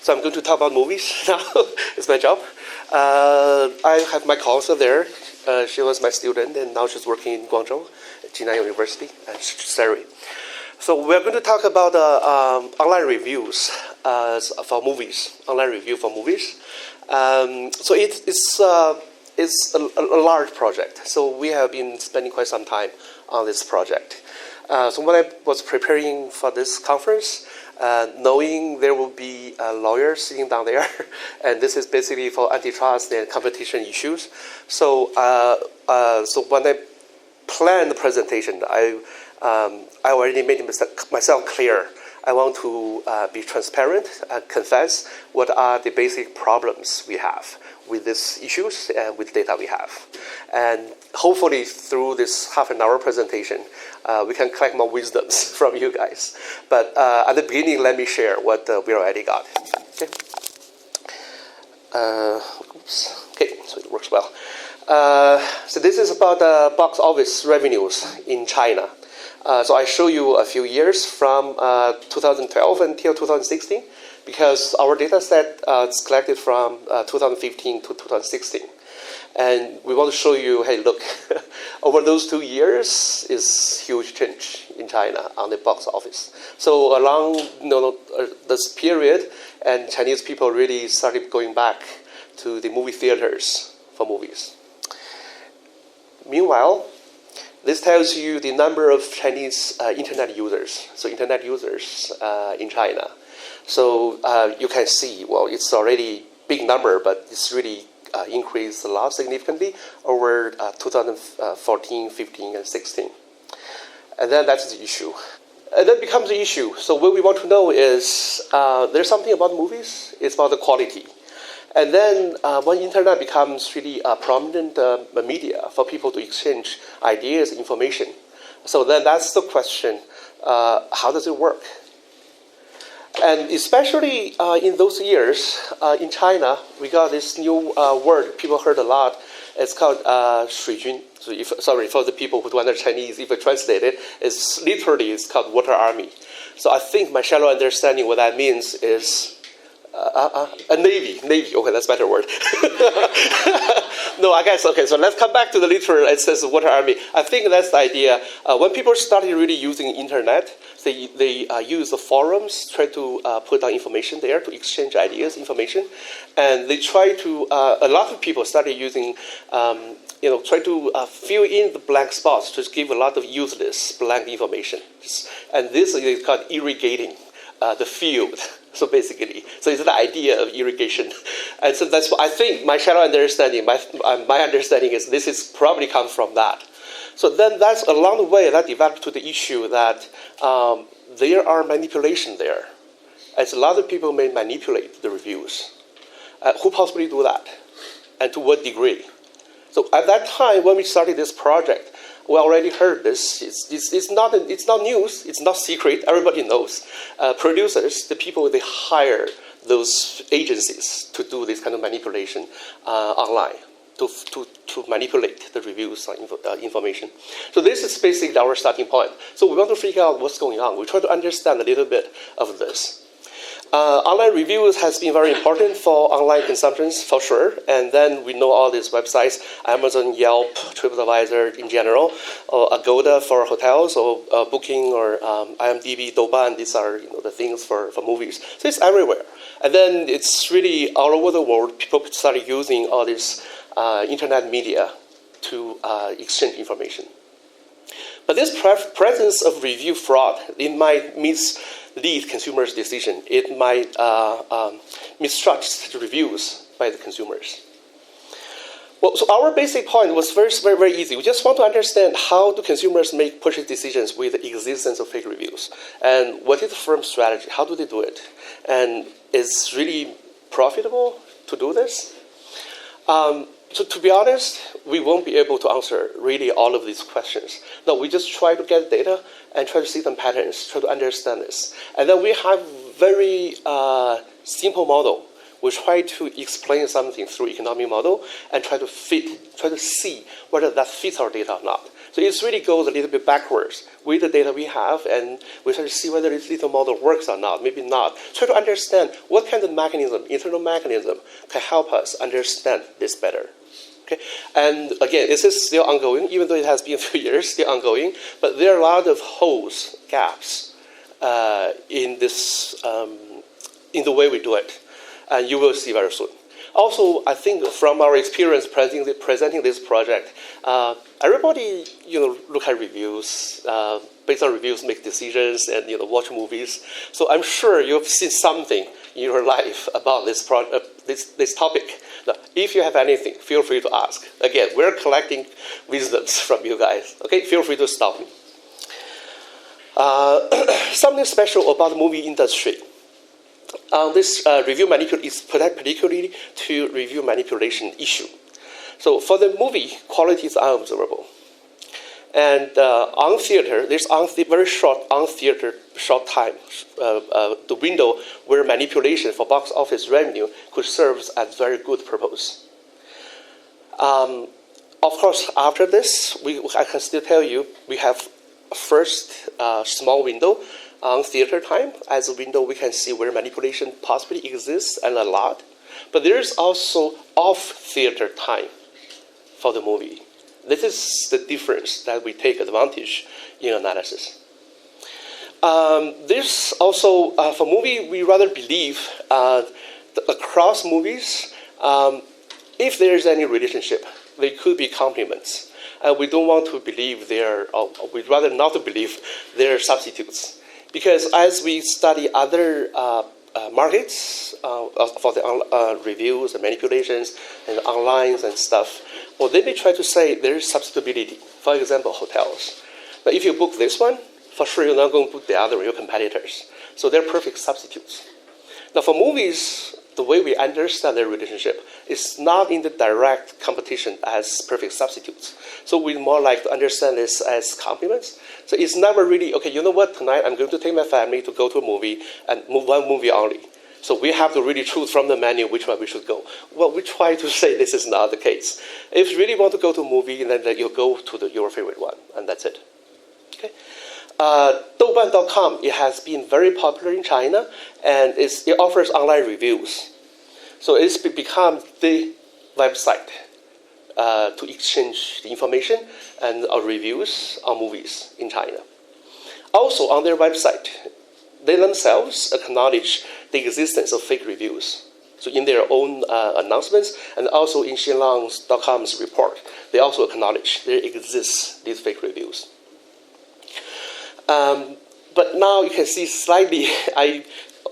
So I'm going to talk about movies now. It's my job. I have my co-author there. She was my student, and now she's working in Guangzhou, Jinan University, and Sari. So we're going to talk about online reviews for movies, online review for movies. So it's a large project. So we have been spending quite some time on this project. So when I was preparing for this conference, knowing there will be lawyers sitting down there, and this is basically for antitrust and competition issues. So so when I planned the presentation, I already made myself clear. I want to be transparent, confess what are the basic problems we have with these issues and with data we have. And hopefully through this half an hour presentation, we can collect more wisdoms from you guys. But at the beginning, let me share what we already got. Okay, okay, so it works well. So this is about the box office revenues in China. So I show you a few years from 2012 until 2016, because our data set is collected from 2015 to 2016. And we want to show you, hey, look, over those 2 years is huge change in China on the box office. So along this period, and Chinese people really started going back to the movie theaters for movies. Meanwhile, this tells you the number of Chinese internet users, so internet users in China. So you can see, well, it's already big number, but it's really increased a lot significantly over 2014, 15, and 16. And then that's the issue. And then becomes the issue. So what we want to know is there's something about movies, it's about the quality. And then when internet becomes really a prominent media for people to exchange ideas, information. So then that's the question, how does it work? And especially in those years, in China, we got this new word people heard a lot. It's called 水军. So sorry, for the people who don't understand Chinese, if I translate it, it's literally called water army. So I think my shallow understanding what that means is a navy. Okay, that's a better word. No, I guess, okay, so let's come back to the literal. It says water army. I think that's the idea. When people started really using internet, they use the forums, try to put down information there to exchange ideas, information. And they try to, a lot of people started using, try to fill in the blank spots to give a lot of useless blank information. And this is called irrigating the field. So basically, so it's the idea of irrigation. And so that's what I think my shallow understanding, my understanding is this is probably comes from that. So then that's along the way that developed to the issue that there are manipulation there. As a lot of people may manipulate the reviews. Who possibly do that? And to what degree? So at that time, when we started this project, we already heard this. It's not news. It's not secret. Everybody knows. Producers, the people, they hire those agencies to do this kind of manipulation online, to manipulate the reviews information. So this is basically our starting point. So we want to figure out what's going on. We try to understand a little bit of this. Online reviews has been very important for online consumptions, for sure. And then we know all these websites, Amazon, Yelp, TripAdvisor in general, or Agoda for hotels, or Booking, or IMDb, Douban. These are the things for movies. So it's everywhere. And then it's really all over the world. People started using all this internet media to exchange information. But this presence of review fraud, it might mislead consumers' decision. It might mistrust the reviews by the consumers. Well, so our basic point was very, very easy. We just want to understand how do consumers make purchase decisions with the existence of fake reviews, and what is the firm's strategy? How do they do it? And is it really profitable to do this? So to be honest, we won't be able to answer really all of these questions. No, we just try to get data and try to see some patterns, try to understand this. And then we have very simple model. We try to explain something through economic model and try to see whether that fits our data or not. So it really goes a little bit backwards with the data we have, and we try to see whether this little model works or not, maybe not. Try to understand what kind of mechanism, internal mechanism, can help us understand this better. Okay? And again, this is still ongoing, even though it has been a few years, still ongoing, but there are a lot of holes, gaps in this, in the way we do it, and you will see very soon. Also, I think from our experience presenting this project, everybody look at reviews, based on reviews make decisions, and watch movies. So I'm sure you've seen something in your life about this this topic. Now, if you have anything, feel free to ask. Again, we're collecting wisdoms from you guys. Okay, feel free to stop me. Something special about the movie industry. This review is particularly to review manipulation issue. So for the movie, quality is unobservable. And on theater, there's very short on theater short time, the window where manipulation for box office revenue could serve as very good purpose. Of course, after this, I can still tell you we have a first small window on theater time. As a window, we can see where manipulation possibly exists, and a lot. But there's also off-theater time for the movie. This is the difference that we take advantage in analysis. There's also, for movie, we rather believe across movies, if there's any relationship, they could be complements. And we don't want to believe we'd rather not to believe they're substitutes. Because as we study other markets for the reviews and manipulations and online and stuff, well, they may try to say there is substitutability. For example, hotels. But if you book this one, for sure you're not going to book the other, your competitors. So they're perfect substitutes. Now for movies, the way we understand their relationship is not in the direct competition as perfect substitutes. So we more like to understand this as complements. So it's never really, okay, you know what, tonight I'm going to take my family to go to a movie and one movie only. So we have to really choose from the menu which one we should go. Well, we try to say this is not the case. If you really want to go to a movie, then you go to your favorite one, and that's it. Okay. Douban.com, it has been very popular in China, and it offers online reviews. So it's become the website to exchange the information and reviews on movies in China. Also, on their website, they themselves acknowledge the existence of fake reviews. So in their own announcements, and also in Xinlang.com's report, they also acknowledge there exists these fake reviews. But now you can see slightly,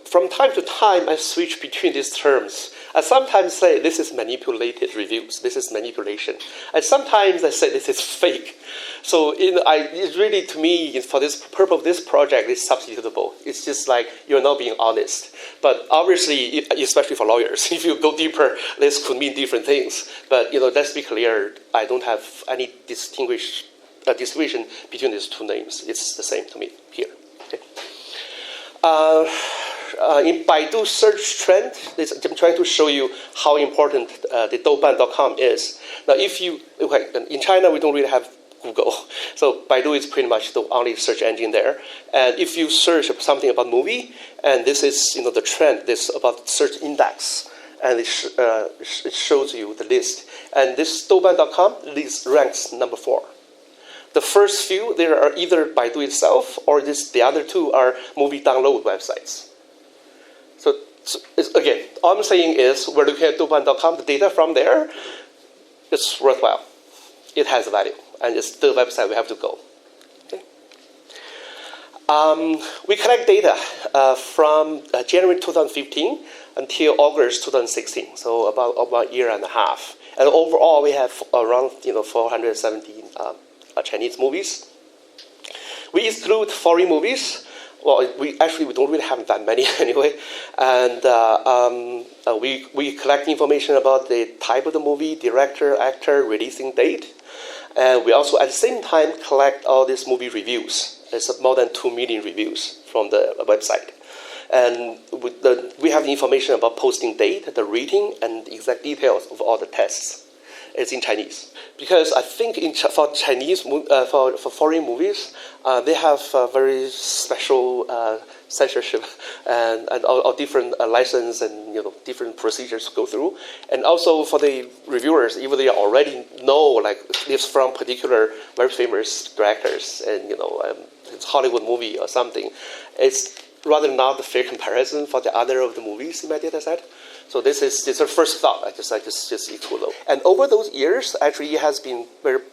from time to time, I switch between these terms. I sometimes say this is manipulated reviews, this is manipulation. And sometimes I say this is fake. So it's really, to me, for this purpose of this project, it's substitutable. It's just like you're not being honest. But obviously, especially for lawyers, if you go deeper, this could mean different things. But let's be clear, I don't have any distinction between these two names. It's the same to me here. Okay. In Baidu search trend, I'm trying to show you how important the Douban.com is. Now, in China, we don't really have Google. So Baidu is pretty much the only search engine there. And if you search something about movie, and this is the trend, this about search index, and it shows you the list. And this Douban.com ranks number 4. The first few, there are either Baidu itself or the other two are movie download websites. So again, all I'm saying is we're looking at Douban.com, the data from there, it's worthwhile. It has value, and it's the website we have to go. Okay. We collect data from January 2015 until August 2016, so about a year and a half. And overall, we have around 417 Chinese movies. We exclude foreign movies. Well, we don't really have that many anyway. And we collect information about the type of the movie, director, actor, releasing date. And we also, at the same time, collect all these movie reviews. There's more than 2 million reviews from the website. And we have the information about posting date, the rating, and the exact details of all the tests. it's in Chinese. Because I think for Chinese, for foreign movies, they have very special censorship and all different license and different procedures to go through. And also for the reviewers, even they already know like it's from particular very famous directors and it's Hollywood movie or something, it's rather not a fair comparison for the other of the movies in my data set. So this is our first thought. I just equal low. And over those years, actually, it has been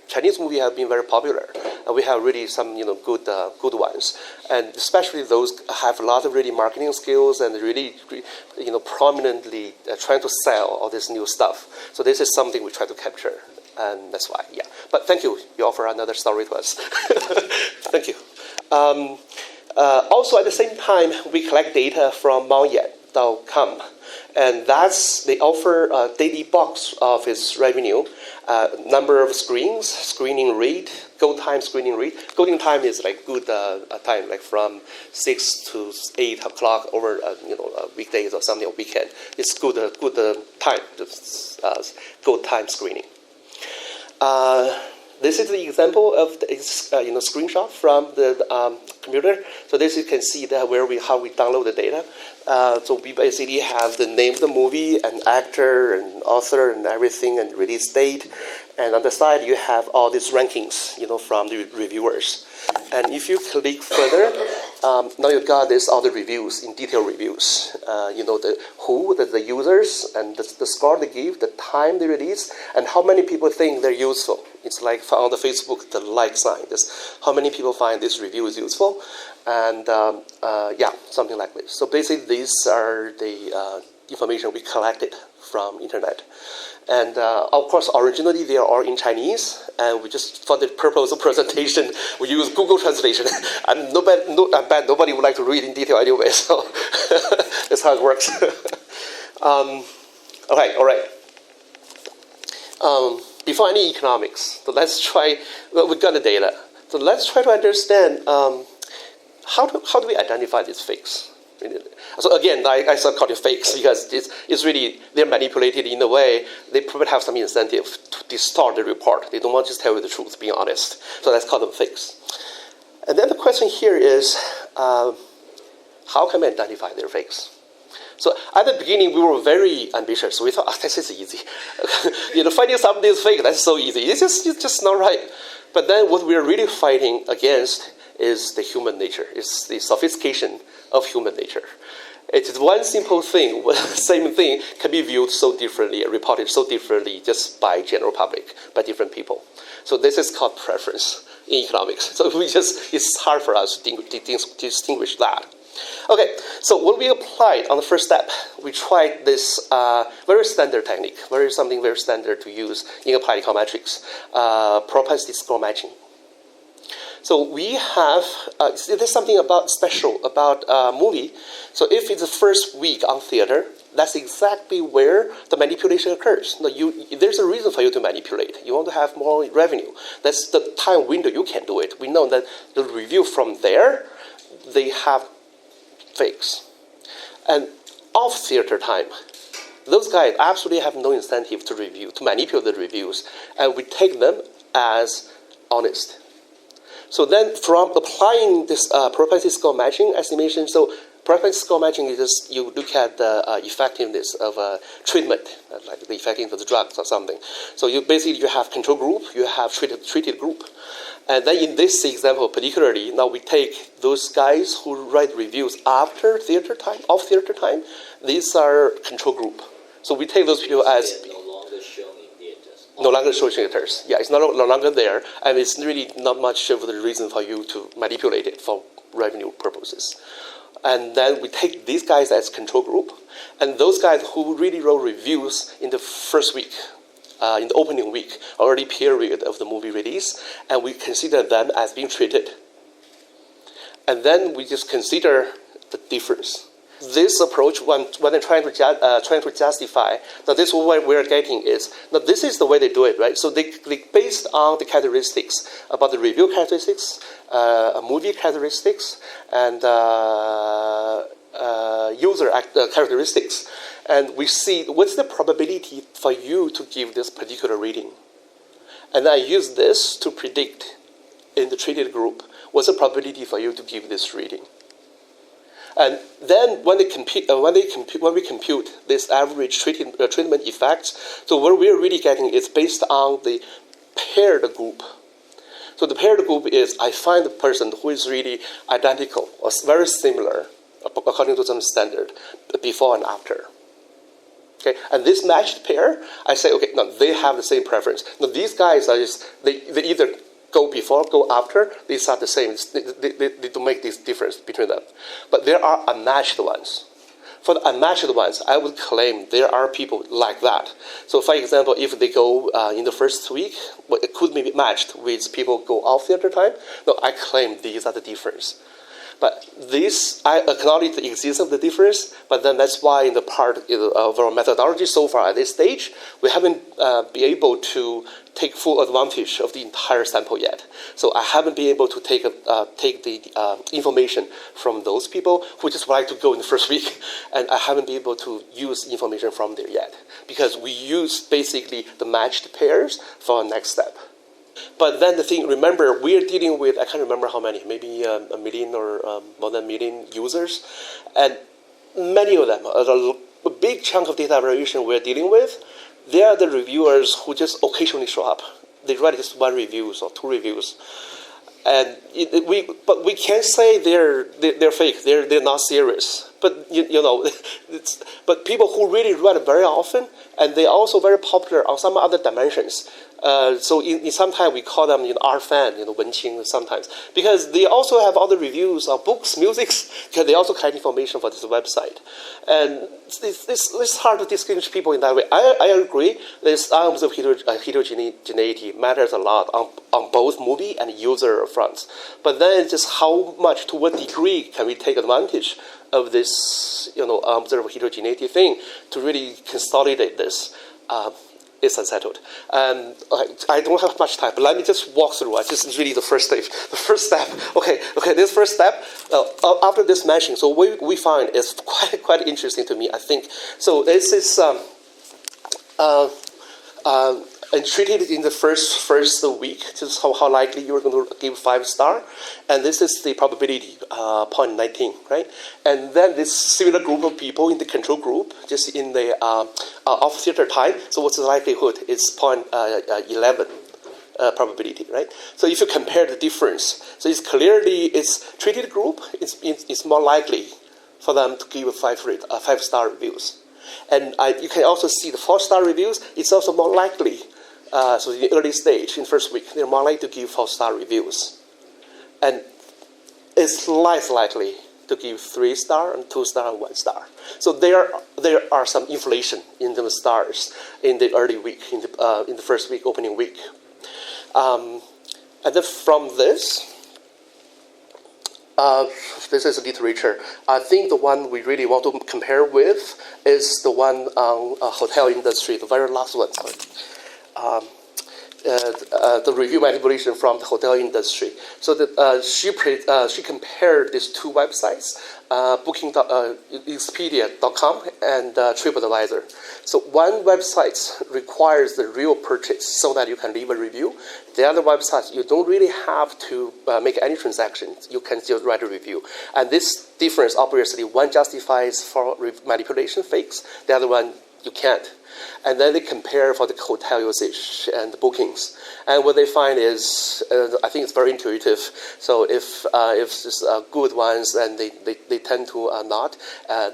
Chinese movie have been very popular. And we have really some good ones, and especially those have a lot of really marketing skills and really prominently trying to sell all this new stuff. So this is something we try to capture, and that's why. Yeah. But thank you. You offer another story to us. Thank you. Also, at the same time, we collect data from Maoyan.com. And they offer a daily box of its revenue, number of screens, screening rate, go time screening rate. Golden time is like good time, like from 6 to 8 o'clock over weekdays or something, or weekend. It's good time, go time screening. This is the example of the screenshot from the computer. So this you can see that how we download the data. So we basically have the name of the movie, and actor, and author, and everything, and release date. And on the side, you have all these rankings, from the reviewers. And if you click further, now you got all the reviews, in detail reviews. The users, and the score they give, the time they release, and how many people think they're useful. It's like on the Facebook, the like sign. This how many people find this review is useful, and something like this. So basically, these are the information we collected from internet. And of course, originally they are all in Chinese, and we just, for the purpose of presentation, we use Google Translation. And I bet nobody would like to read in detail anyway, so that's how it works. Okay, all right. Before any economics, so let's try, we got the data. So let's try to understand how do we identify these fakes? So again, I call it fakes because it's really, they're manipulated in a way, they probably have some incentive to distort the report. They don't want to just tell you the truth, being honest. So let's call them fakes. And then the question here is, how can we identify their fakes? So at the beginning, we were very ambitious. We thought, this is easy. Finding something is fake, that's so easy. It's just not right. But then what we're really fighting against is the human nature. It's the sophistication of human nature. It is one simple thing, same thing can be viewed so differently, reported so differently just by general public, by different people. So this is called preference in economics. So it's hard for us to distinguish that. Okay, so what we applied on the first step, we tried this very standard technique, something very standard to use in applied econometrics, propensity score matching. So we have, there's something special about movie. So if it's the first week on theater, that's exactly where the manipulation occurs. Now there's a reason for you to manipulate. You want to have more revenue. That's the time window you can do it. We know that the review from there, they have fakes. And off theater time, those guys absolutely have no incentive to manipulate the reviews, and we take them as honest. So then from applying this propensity score matching estimation, so propensity score matching is just you look at the effectiveness of a treatment, like the effectiveness of the drugs or something. So you have control group, you have treated group. And then in this example particularly, now we take those guys who write reviews after theater time, off theater time. These are control group. So we take those people as no longer showing theaters. Yeah, it's no longer there, and it's really not much of the reason for you to manipulate it for revenue purposes. And then we take these guys as control group, and those guys who really wrote reviews in the first week, in the opening week, early period of the movie release, and we consider them as being treated. And then we just consider the difference. this approach, when they're trying to justify that this is what we're getting is that this is the way they do it, right? So they based on the characteristics about the review characteristics, movie characteristics, and user characteristics, and we see what's the probability for you to give this particular rating, and I use this to predict in the treated group what's the probability for you to give this rating. And then when we compute this average treatment effects, so what we're really getting is based on the paired group. So the paired group is I find the person who is really identical or very similar according to some standard before and after. Okay, and this matched pair, I say, okay, no, they have the same preference. Now these guys are just they either go before, go after, these are the same. They don't make this difference between them. But there are unmatched ones. For the unmatched ones, I would claim there are people like that. So for example, if they go in the first week, well, it could be matched with people go off theater time. No, I claim these are the difference. But this, I acknowledge the existence of the difference, but then that's why in the part of our methodology so far at this stage, we haven't been able to take full advantage of the entire sample yet. So I haven't been able to take the information from those people who just like to go in the first week, and I haven't been able to use information from there yet, because we use basically the matched pairs for our next step. But then the thing, remember, we are dealing with, I can't remember how many, maybe a million or more than a million users. And many of them, a big chunk of data variation we're dealing with, they are the reviewers who just occasionally show up. They write just one review or two reviews. And but we can't say they're fake, they're not serious. But you know, but people who really write very often, and they're also very popular on some other dimensions. So in sometimes we call them art fan, wenqing sometimes, because they also have other reviews of books, music, because they also collect information for this website. And it's hard to distinguish people in that way. I agree this arms of heterogeneity matters a lot on both movie and user fronts. But then just how much, to what degree can we take advantage of this observable heterogeneity thing to really consolidate this? Is unsettled. I don't have much time, but let me just walk through. This is really the first step. The first step. Okay. This first step. After this matching, so we find is quite interesting to me. I think so. This is and treated in the first week, just how likely you're going to give 5 star, and this is the probability 0.19, right? And then this similar group of people in the control group, just in the off theater time. So what's the likelihood? It's 0.11 probability, right? So if you compare the difference, so it's clearly treated group. It's more likely for them to give 5 star reviews. And you can also see the 4 star reviews. It's also more likely. So in the early stage, in first week, they're more likely to give 4 star reviews. And it's less likely to give 3 star and 2 star and 1 star. So there are some inflation in the stars in the early week, in the first week, opening week. And then from this is literature. I think the one we really want to compare with is the one on hotel industry, the very last one. The review manipulation from the hotel industry. So that she compared these two websites, Expedia.com and TripAdvisor. So one website requires the real purchase so that you can leave a review. The other website, you don't really have to make any transactions. You can just write a review. And this difference, obviously, one justifies for manipulation fakes. The other one, you can't. And then they compare for the hotel usage and the bookings. And what they find is, I think it's very intuitive. So if it's good ones, and they tend to not.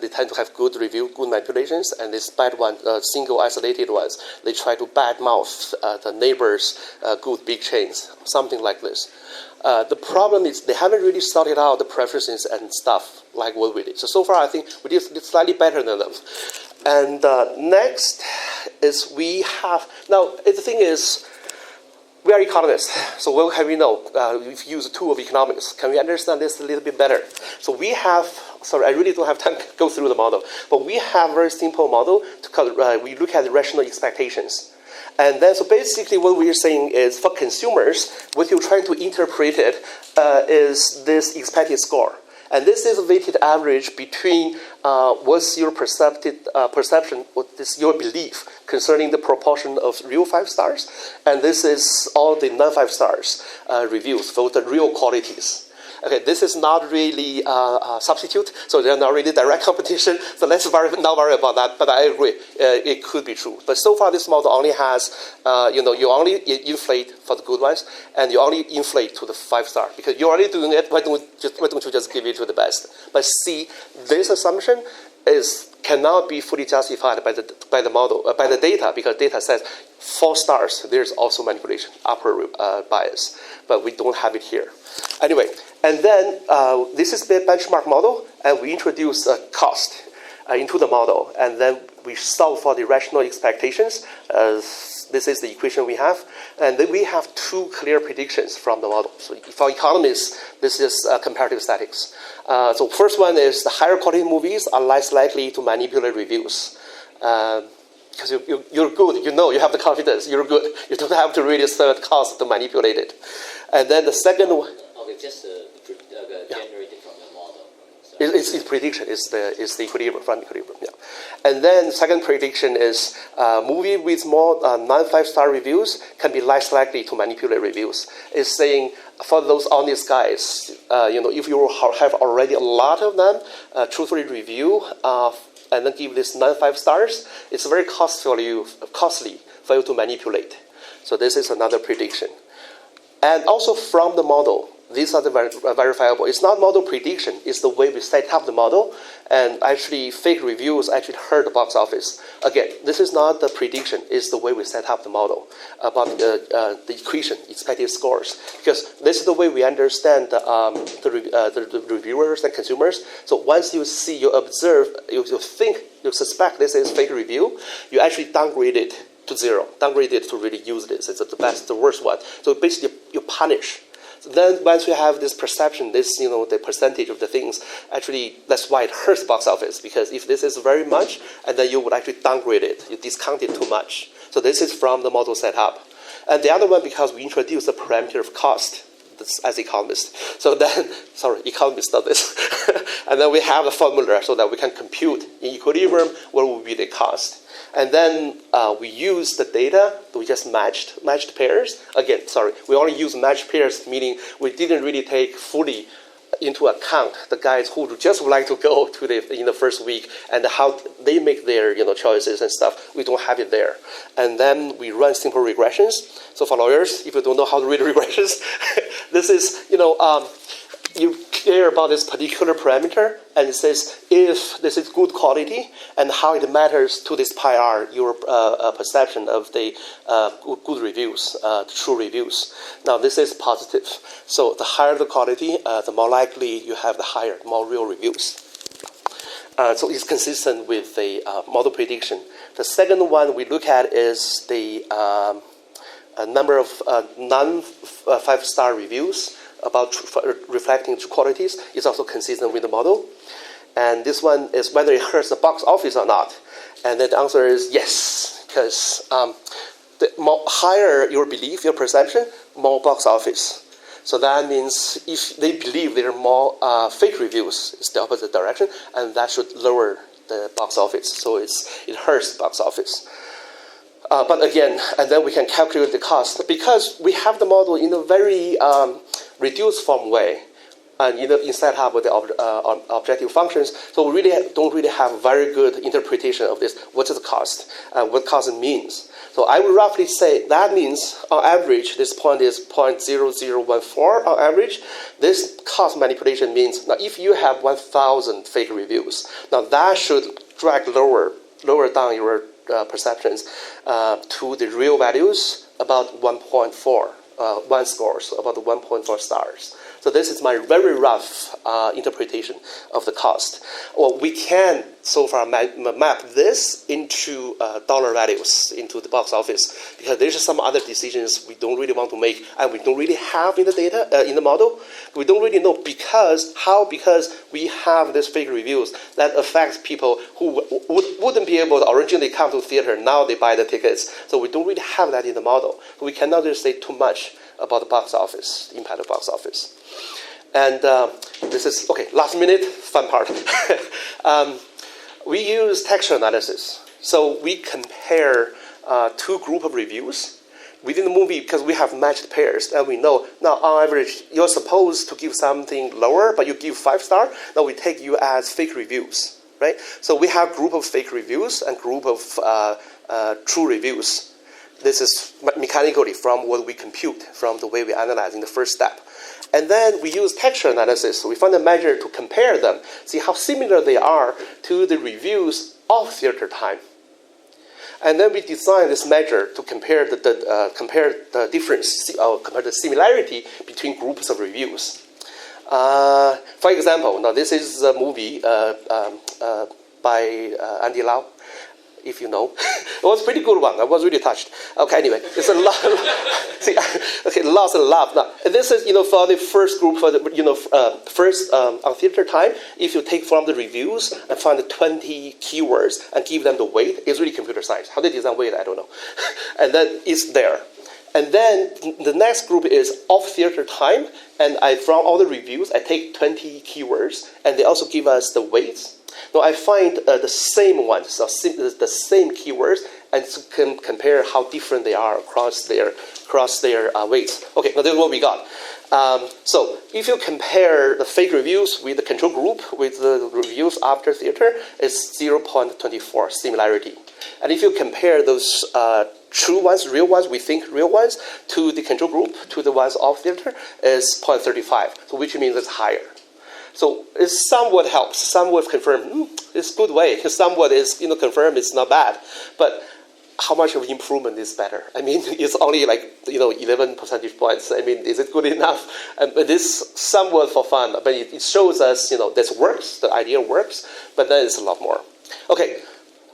They tend to have good review, good manipulations. And these bad ones, single isolated ones, they try to badmouth the neighbors' good big chains, something like this. The problem is they haven't really sorted out the preferences and stuff like what we did. So far, I think we did slightly better than them. And next is we have, now the thing is, we are economists, so what can we know? We've used a tool of economics. Can we understand this a little bit better? So we have, sorry, I really don't have time to go through the model, but we have a very simple model. We look at the rational expectations. And then, so basically what we're saying is for consumers, what you're trying to interpret it is this expected score. And this is a weighted average between what's your perception, what is your belief concerning the proportion of real 5 stars, and this is all the non-5 stars reviews for the real qualities. Okay, this is not really substitute, so they're not really direct competition, so let's not worry about that, but I agree, it could be true. But so far this model only has, you only inflate for the good ones, and you only inflate to the 5 star, because you're already doing it, why don't you just give it to the best? But see, this assumption cannot be fully justified by the model, by the data, because data says 4 stars, there's also manipulation, upper bias, but we don't have it here. Anyway, and then this is the benchmark model, and we introduce a cost into the model, and then we solve for the rational expectations. This is the equation we have, and then we have 2 clear predictions from the model. So for economists, this is comparative statistics. So first one is the higher quality movies are less likely to manipulate reviews. Because you're good, you have the confidence, you're good. You don't have to really serve the cost to manipulate it. And then the second one... Okay, just generated from the model. So. It's prediction, it's the equilibrium, from equilibrium, yeah. And then second prediction is movie with more non-5 star reviews can be less likely to manipulate reviews. It's saying for those honest guys, if you have already a lot of them, truthfully review, and then give this non-5 stars, it's very costly for you to manipulate. So this is another prediction. And also from the model, these are the verifiable. It's not model prediction, it's the way we set up the model. And actually, fake reviews actually hurt the box office. Again, this is not the prediction, it's the way we set up the model about the equation, expected scores. Because this is the way we understand the reviewers and consumers. So once you see, you observe, you think, you suspect this is fake review, you actually downgrade it to 0, downgrade it to really use this. It's the best, the worst one. So basically, you punish. So then once you have this perception, this, the percentage of the things, actually, that's why it hurts box office, because if this is very much, and then you would actually downgrade it, you discount it too much. So this is from the model setup. And the other one, because we introduced the parameter of cost as economists. So then, sorry, economists know this. And then we have a formula so that we can compute in equilibrium what will be the cost. And then we use the data, we just matched pairs. Again, sorry, we only use matched pairs, meaning we didn't really take fully into account the guys who just would like to go to in the first week and how they make their choices and stuff. We don't have it there. And then we run simple regressions. So for lawyers, if you don't know how to read regressions, this is, you care about this particular parameter, and it says if this is good quality and how it matters to this pi r, your perception of the good reviews, true reviews. Now this is positive. So the higher the quality, the more likely you have the higher, more real reviews. So it's consistent with the model prediction. The second one we look at is the number of non-5 star reviews about reflecting true qualities is also consistent with the model. And this one is whether it hurts the box office or not. And then the answer is yes, because the more higher your belief, your perception, more box office. So that means if they believe there are more fake reviews, it's the opposite direction, and that should lower the box office. So it hurts the box office. But again, and then we can calculate the cost. Because we have the model in a very reduced form way, and instead have the objective functions, so we don't really have very good interpretation of this. What is the cost? What cost means? So I would roughly say that means, on average, this point is 0.0014 on average. This cost manipulation means, now if you have 1,000 fake reviews, now that should drag lower down your perceptions to the real values about 1.4, one scores, about 1.4 stars. So this is my very rough interpretation of the cost. Well, we can so far map this into dollar values into the box office, because there's some other decisions we don't really want to make and we don't really have in the data, in the model. We don't really know because we have these fake reviews that affects people who wouldn't be able to originally come to theater. Now they buy the tickets. So we don't really have that in the model. So we cannot really say too much about the box office, the impact of box office. And this is, okay, last minute, fun part. We use texture analysis. So we compare two groups of reviews within the movie because we have matched pairs. And we know, now on average, you're supposed to give something lower, but you give 5 stars. Now we take you as fake reviews, right? So we have group of fake reviews and group of true reviews. This is mechanically from what we compute, from the way we analyze in the first step. And then we use texture analysis. So we find a measure to compare them, see how similar they are to the reviews of theater time. And then we design this measure to compare the difference, compare the similarity between groups of reviews. For example, now this is a movie by Andy Lau, if you know. It was a pretty good one. I was really touched. Okay, anyway, it's a lot. See, okay, lots and love. Now, this is, for the first group, for the, first on theater time, if you take from the reviews and find the 20 keywords and give them the weight, it's really computer science. How they design weight, I don't know. And then it's there. And then the next group is off theater time, and from all the reviews, I take 20 keywords, and they also give us the weights. Now I find the same ones, so the same keywords, and can compare how different they are across their weights. Okay, now this is what we got. So if you compare the fake reviews with the control group with the reviews after theater, it's 0.24 similarity. And if you compare those true ones, real ones, we think real ones, to the control group, to the ones off theater, is 0.35, so which means it's higher. So it somewhat helps, somewhat confirm, it's a good way. Somewhat is confirmed it's not bad. But how much of improvement is better? I mean, it's only like 11 percentage points. I mean, is it good enough? But this somewhat for fun, but it shows us this works, the idea works, but then it's a lot more. Okay.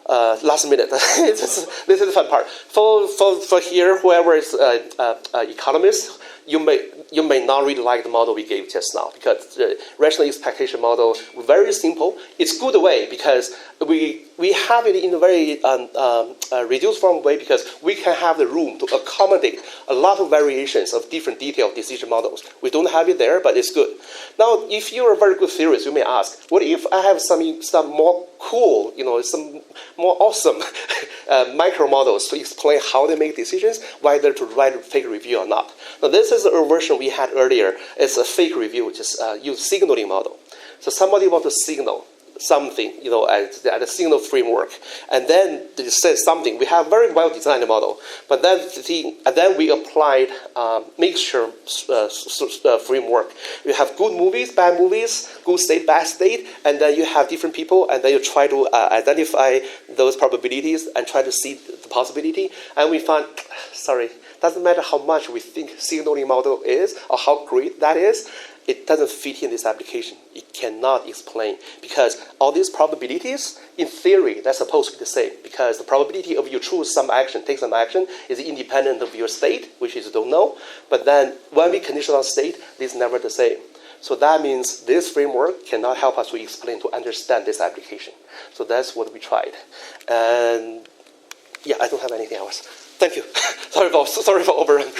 Last minute. This is the fun part. For here, whoever is economist, you may not really like the model we gave just now, because the rational expectation model very simple. It's good way because we have it in a very reduced form way, because we can have the room to accommodate a lot of variations of different detailed decision models. We don't have it there, but it's good. Now, if you're a very good theorist, you may ask, what if I have some more cool, some more awesome micro models to explain how they make decisions, whether to write a fake review or not? Now, this is a version we had earlier. It's a fake review, just use signaling model. So somebody wants to signal something, at a signal framework, and then it says something. We have very well designed model, but then we applied mixture framework. You have good movies, bad movies, good state, bad state, and then you have different people, and then you try to identify those probabilities and try to see the possibility. And we found, doesn't matter how much we think signaling model is or how great that is, it doesn't fit in this application. It cannot explain, because all these probabilities, in theory, they're supposed to be the same, because the probability of you choose some action, take some action, is independent of your state, which is you don't know. But then when we condition on state, this is never the same. So that means this framework cannot help us to explain, to understand this application. So that's what we tried. And yeah, I don't have anything else. Thank you. Sorry for overrun.